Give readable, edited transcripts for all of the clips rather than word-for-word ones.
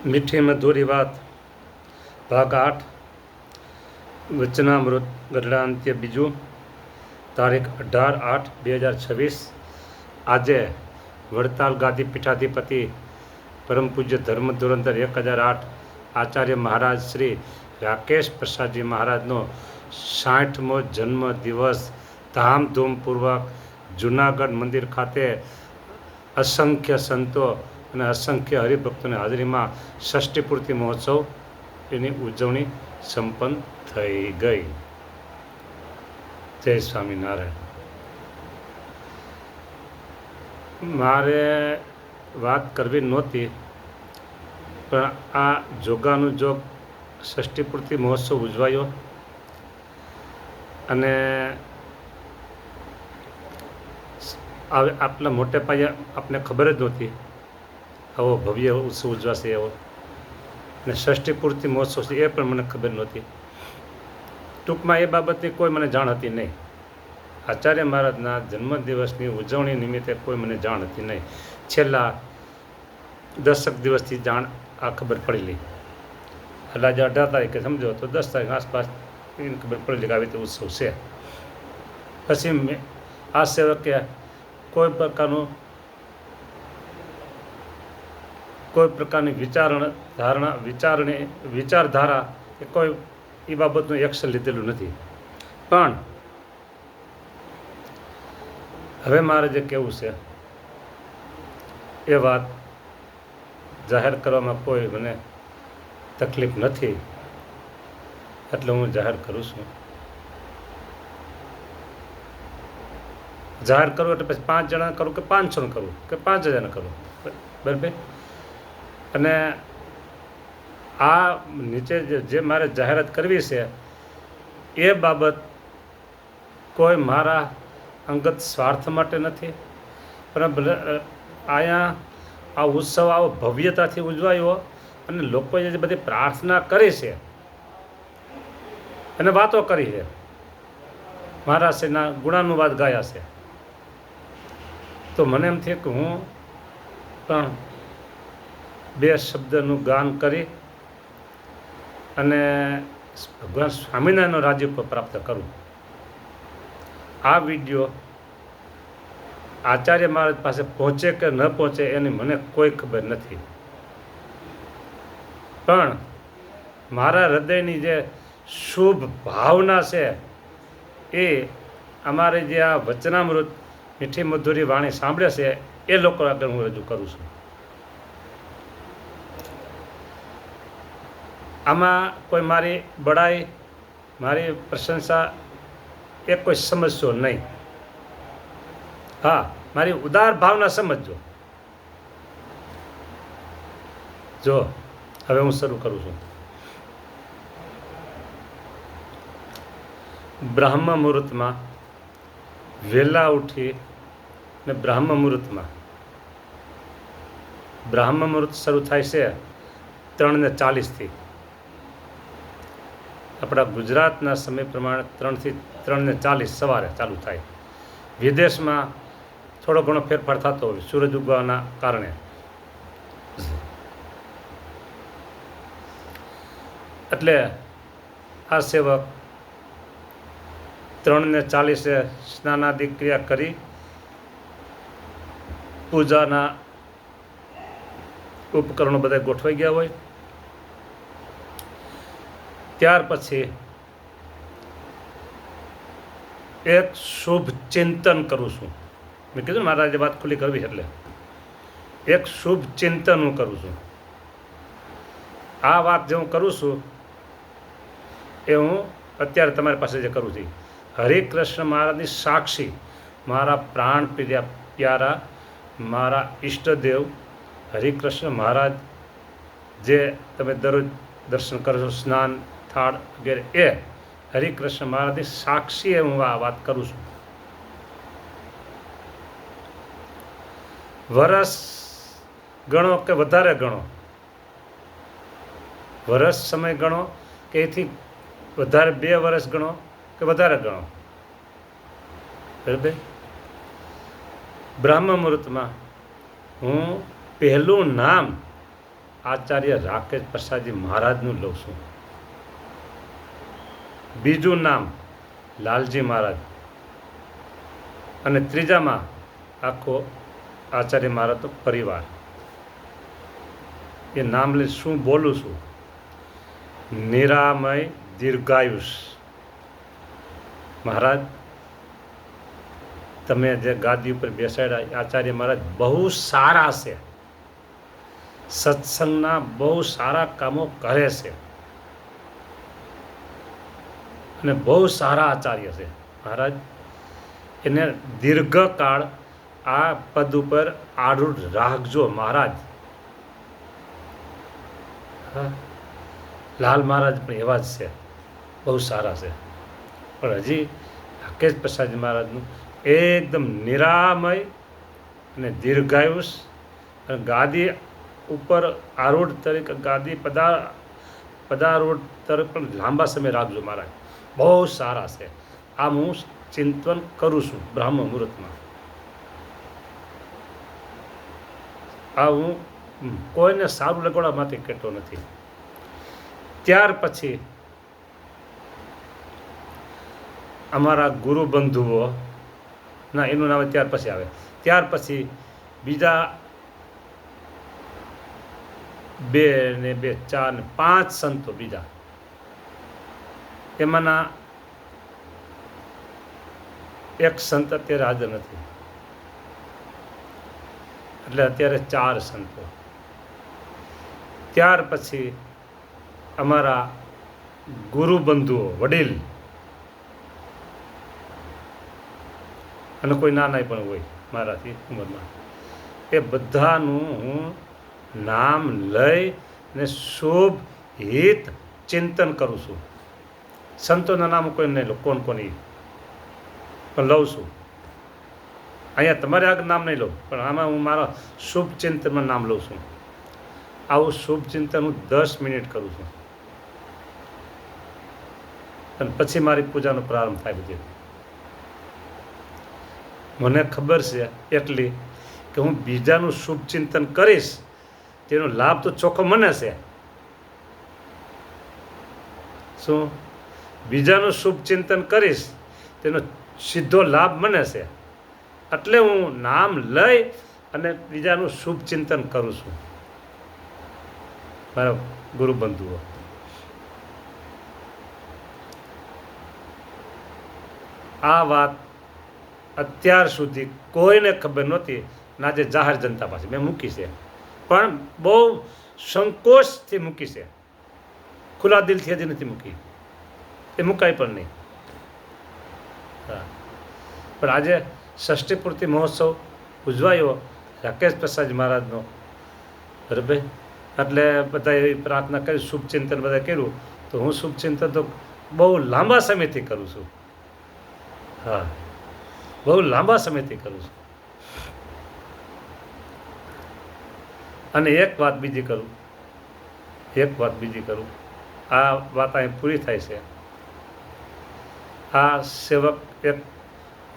મીઠી મધુરી વાત ભાગ 8 વચનામૃત ગઢડા અંત્ય બીજું તારીખ 18/8/2026 આજે વડતાલ ગાદી પીઠાધિપતિ પરમ પૂજ્ય ધર્મ ધુરંધર 1008 આચાર્ય મહારાજ શ્રી રાકેશ પ્રસાદજી મહારાજનો 60મો જન્મ દિવસ ધામધૂમપૂર્વક જૂનાગઢ મંદિર ખાતે અસંખ્ય સંતો અને અસંખ્ય હરિભક્તોની હાજરીમાં ષષ્ઠી પૂર્તિ મહોત્સવ એની ઉજવણી સંપન્ન થઈ ગઈ. જય સ્વામિનારાયણ. મારે વાત કરવી નહોતી, પણ આ જોગાનું જોગ ષષ્ઠી પૂર્તિ મહોત્સવ ઉજવાયો અને આટલા મોટે પાયે આપને ખબર જ નહોતી આવો ભવ્ય ઉત્સવ ઉજવાશે એવો, અને ષષ્ઠી પૂર્તિ મહોત્સવ છે એ પણ મને ખબર નહોતી. ટૂંકમાં એ બાબતની કોઈ મને જાણ હતી નહીં. આચાર્ય મહારાજના જન્મદિવસની ઉજવણી નિમિત્તે કોઈ મને જાણ હતી નહીં. છેલ્લા 10 દિવસથી જાણ આ ખબર પડેલી. એટલે આજે 18 તારીખે સમજો તો 10 તારીખ આસપાસ એને ખબર પડેલી કે આવી રીતે ઉત્સવ છે. પછી આ સેવકે કોઈ પ્રકારની વિચારધારા કે કોઈ એ બાબતનું એક્શન લીધેલું નથી. પણ હવે મારે જે કહેવું છે એ વાત જાહેર કરવામાં કોઈ મને તકલીફ નથી, એટલે હું જાહેર કરું છું. જાહેર કરું એટલે પછી 5 જણા કરું કે 500 કરું કે 5000 કરું, બરાબર. અને આ નીચે જે મારે જાહેરાત કરવી છે એ બાબત કોઈ મારા અંગત સ્વાર્થ માટે નથી, પણ અહીંયા આ ઉત્સવ આવો ભવ્યતાથી ઉજવાયો અને લોકોએ જે બધી પ્રાર્થના કરી છે અને વાતો કરી છે, મહારાજશ્રીના ગુણાનુવાદ ગાયા છે, તો મને એમ થયું કે હું પણ 2 શબ્દનું ગાન કરી અને ભગવાન સ્વામિનારાયણનો રાજ્ય પ્રાપ્ત કરું. આ વિડીયો આચાર્ય મહારાજ પાસે પહોંચે કે ન પહોંચે એની મને કોઈ ખબર નથી, પણ મારા હૃદયની જે શુભ ભાવના છે એ અમારે જે આ વચનામૃત મીઠી મધુરી વાણી સાંભળે છે એ લોકો આગળ હું રજૂ કરું છું. આમાં કોઈ મારી બડાઈ, મારી પ્રશંસા એ કોઈ સમજશો નહીં. હા, મારી ઉદાર ભાવના સમજજો. જો હવે હું શરૂ કરું છું. બ્રહ્મ મુહૂર્તમાં વહેલા ઉઠી ને બ્રહ્મ મુહૂર્ત શરૂ થાય છે 3:40 આપણા ગુજરાતના સમય પ્રમાણે 3 થી 3:40 સવારે ચાલુ થાય. વિદેશમાં થોડો ઘણો ફેરફાર થતો હોય સૂરજ ઉગવાના કારણે. એટલે આ સેવક 3:40 સ્નાનાદિ ક્રિયા કરી પૂજાના ઉપકરણો બધા ગોઠવાઈ ગયા હોય. ત્યાર પછી એક શુભ ચિંતન કરું છું. મેં કીધું મારા જે વાત ખુલ્લી કરવી એટલે એક શુભ ચિંતન હું કરું છું. આ વાત જે હું કરું છું એ હું અત્યારે તમારી પાસે જે કરું છું, હરિકૃષ્ણ મહારાજની સાક્ષી, મારા પ્રાણ પ્યારા મારા ઈષ્ટદેવ હરિકૃષ્ણ મહારાજ જે તમે દરરોજ દર્શન કરો છો, સ્નાન થાળ વગેરે, એ હરિકૃષ્ણ મહારાજની સાક્ષી હું આ વાત કરું છું. વરસ ગણો કે વધારે ગણો, વરસ સમય ગણો કે એથી વધારે 2 વર્ષ ગણો કે વધારે ગણો, બરાબર. બ્રહ્મ મુહૂર્તમાં હું પહેલું નામ આચાર્ય રાકેશ પ્રસાદજી મહારાજનું લઉં છું. બીજું નામ લાલજી મહારાજ અને ત્રીજામાં આખો આચાર્ય મહારાજનો પરિવાર. એ નામ લઈ શું બોલું છું? નિરામય દીર્ઘાયુષ. મહારાજ તમે જે ગાદી ઉપર બેસાડ્યા આચાર્ય મહારાજ બહુ સારા છે, સત્સંગના બહુ સારા કામો કરે છે અને બહુ સારા આચાર્ય છે. મહારાજ એને દીર્ઘકાળ આ પદ ઉપર આરૂઢ રાખજો મહારાજ. લાલ મહારાજ પણ એવા જ છે, બહુ સારા છે. પણ હજી રાકેશ પ્રસાદજી મહારાજનું એકદમ નિરામય અને દીર્ઘાયુષ અને ગાદી ઉપર આરૂઢ તરીકે ગાદી પદારૂઢ તરીકે પણ લાંબા સમય રાખજો મહારાજ, બહુ સારા છે. આમ હું ચિંતન કરું છું બ્રાહ્મ મુહૂર્તમાં. આ હું કોઈને સારું લગાડવા માટે કહેતો નથી. ત્યાર પછી અમારા ગુરુ બંધુઓ ના એનું નામ ત્યાર પછી આવે. ત્યાર પછી બીજા 2 ને 2 4 ને 5 સંતો બીજા, એમાંના એક સંત અત્યારે હાજર નથી, એટલે અત્યારે 4 સંતો. ત્યાર પછી અમારા ગુરુ બંધુઓ વડીલ અને કોઈ નાના પણ હોય મારાથી ઉંમરમાં, એ બધાનું હું નામ લઈ ને શુભ હિત ચિંતન કરું છું. સંતોના નામ કોઈ નહીં લો, કોણ કોણ એ પણ લઉં છું. અહીંયા તમારે આગળ નામ નહીં લઉં, પણ આમાં હું મારા શુભ ચિંતનમાં નામ લઉં છું. આવું શુભ ચિંતન હું 10 મિનિટ કરું છું અને પછી મારી પૂજાનો પ્રારંભ થાય. બધી મને ખબર છે એટલી કે હું બીજાનું શુભ ચિંતન કરીશ તેનો લાભ તો ચોખ્ખો મને છે. શું? બીજાનું શુભ ચિંતન કરીશ તેનો સીધો લાભ મને છે. એટલે હું નામ લઈ અને બીજાનું શુભ ચિંતન કરું છું. મારા ગુરુ બંધુઓ, આ વાત અત્યાર સુધી કોઈને ખબર નહોતી, ના જે જાહેર જનતા પાસે મેં મૂકી છે, પણ બહુ સંકોચથી મૂકી છે, ખુલ્લા દિલથી હજી નથી મૂકી, એ મુકાય પણ નહીં. હા, પણ આજે ષષ્ઠી પૂર્તિ મહોત્સવ ઉજવાયો રાકેશ પ્રસાદજી મહારાજનો, બરાબર. એટલે બધા એવી પ્રાર્થના કરી, શુભ ચિંતન બધા કર્યું. તો હું શુભ ચિંતન તો બહુ લાંબા સમયથી કરું છું. હા, બહુ લાંબા સમયથી કરું છું. અને એક વાત બીજી કરું, આ વાત અહીં પૂરી થાય છે. આ સેવક એક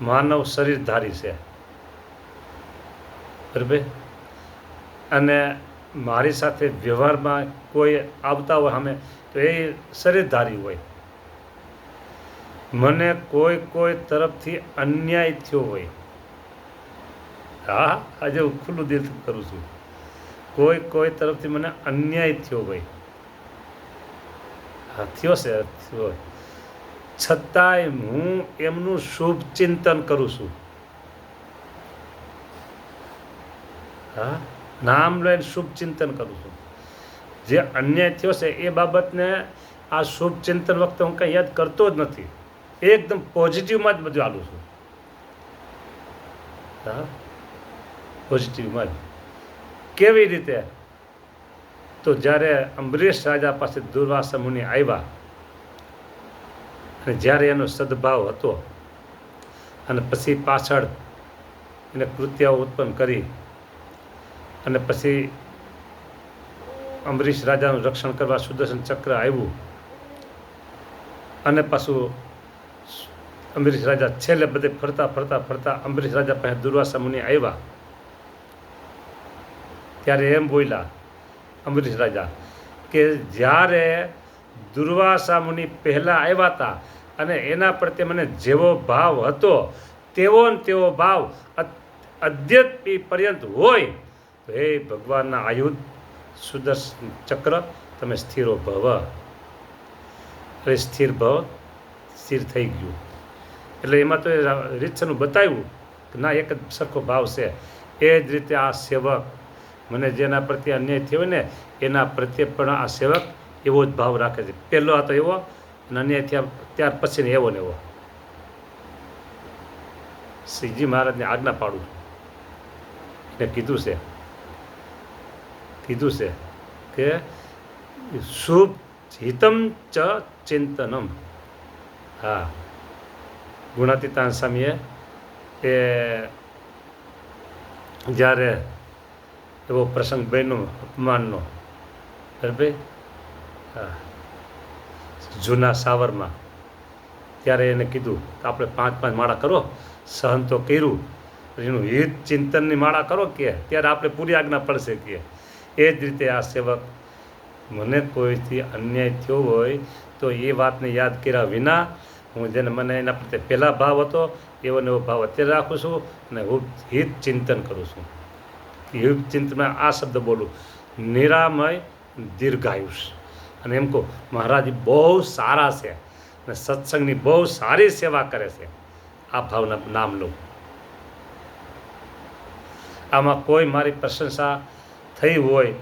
માનવ શરીરધારી છે, બરાબર. અને મારી સાથે વ્યવહારમાં કોઈ આવતા હોય અમે તો એ શરીરધારી હોય. મને કોઈ તરફથી અન્યાય થયો હોય, હા, આજે હું ખુલ્લું દિલથી કરું છું, કોઈ તરફથી મને અન્યાય થયો હોય, હા થયો છે, છતાંય હું એમનું શુભ ચિંતન કરું છું. હા, નામ લઈને શુભ ચિંતન કરું છું. જે અન્યાય થયો છે એ બાબતને આ શુભ ચિંતન વખતે હું કંઈ યાદ કરતો જ નથી, એકદમ પોઝિટિવમાં જ બધું ચાલું છું. હા, પોઝિટિવમાં જ. કેવી રીતે? તો જ્યારે અંબરીશ રાજા પાસે દુર્વાસા મુનિ આવ્યા અને જ્યારે એનો સદભાવ હતો અને પછી પાછળ એને કૃત્યાઓ ઉત્પન્ન કરી અને પછી અંબરીશ રાજાનું રક્ષણ કરવા સુદર્શન ચક્ર આવ્યું અને પાછું અંબરીશ રાજા છેલ્લે બધે ફરતા અંબરીશ રાજા પાસે દુર્વાસા મુનિ આવ્યા ત્યારે એમ બોલ્યા અંબરીશ રાજા કે જ્યારે દુર્વાસા મુનિ પહેલાં આવ્યા હતા અને એના પ્રત્યે મને જેવો ભાવ હતો તેવો ને તેવો ભાવ અદ્યત પર્યંત હોય તો હે ભગવાનના આયુધ સુદર્શન ચક્ર તમે સ્થિરો ભવ. હવે સ્થિર ભવ સ્થિર થઈ ગયું. એટલે એમાં તો રીતસરનું બતાવ્યું કે ના એક જ સરખો ભાવ છે. એ જ રીતે આ સેવક મને જેના પ્રત્યે અન્યાય થયો ને એના પ્રત્યે પણ આ સેવક એવો જ ભાવ રાખે છે. પહેલો હતો એવો અને અન્યાય થયા ત્યાર પછીને એવો ને એવો. શ્રીજી મહારાજને આજ્ઞા પાડું એને કીધું છે કે શુભ હિતમ ચ ચિંતનમ. હા, ગુણાતીતાન સ્વામીએ એ જ્યારે એવો પ્રસંગ બન્યો અપમાનનો, બરાબર, હા, જૂના સાવરમાં, ત્યારે એને કીધું કે આપણે 5-5 માળા કરો. સહન તો કર્યું, એનું હિત ચિંતનની માળા કરો કે ત્યારે આપણે પૂરી આજ્ઞા પડશે કે. એ જ રીતે આ સેવક મને કોઈથી અન્યાય થયો હોય તો એ વાતને યાદ કર્યા વિના હું જેને મને એના પ્રત્યે પહેલાં ભાવ હતો એવો ને એવો ભાવ અત્યારે રાખું છું અને હું હિત ચિંતન કરું છું. હિત ચિંતનમાં આ શબ્દ બોલું, નિરામય દીર્ઘાયુષ. અને એમ કહું મહારાજ બહુ સારા છે અને સત્સંગની બહુ સારી સેવા કરે છે. આ ભાવના નામ લઉં. આમાં કોઈ મારી પ્રશંસા થઈ હોય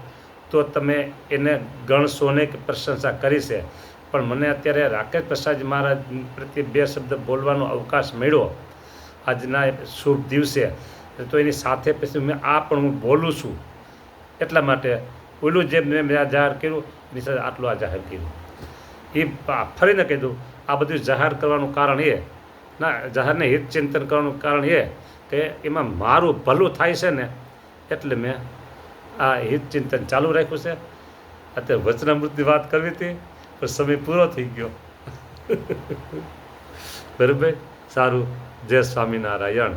તો તમે એને ગણશો ને કે પ્રશંસા કરી છે, પણ મને અત્યારે રાકેશ પ્રસાદજી મહારાજ પ્રત્યે 2 શબ્દ બોલવાનો અવકાશ મળ્યો આજના શુભ દિવસે, તો એની સાથે પછી મેં આ પણ હું બોલું છું. એટલા માટે ઓલું જે મેં જાહેર કર્યું એની સાથે આટલું આ જાહેર કર્યું. એ ફરીને કીધું આ બધું જાહેર કરવાનું કારણ એ ના, જાહેરને હિત ચિંતન કરવાનું કારણ એ કે એમાં મારું ભલું થાય છે ને એટલે મેં આ હિત ચિંતન ચાલુ રાખ્યું છે. અત્યારે વચનામૃતની વાત કરવી હતી પણ સમય પૂરો થઈ ગયો. બરાબર, સારું. જય સ્વામિનારાયણ.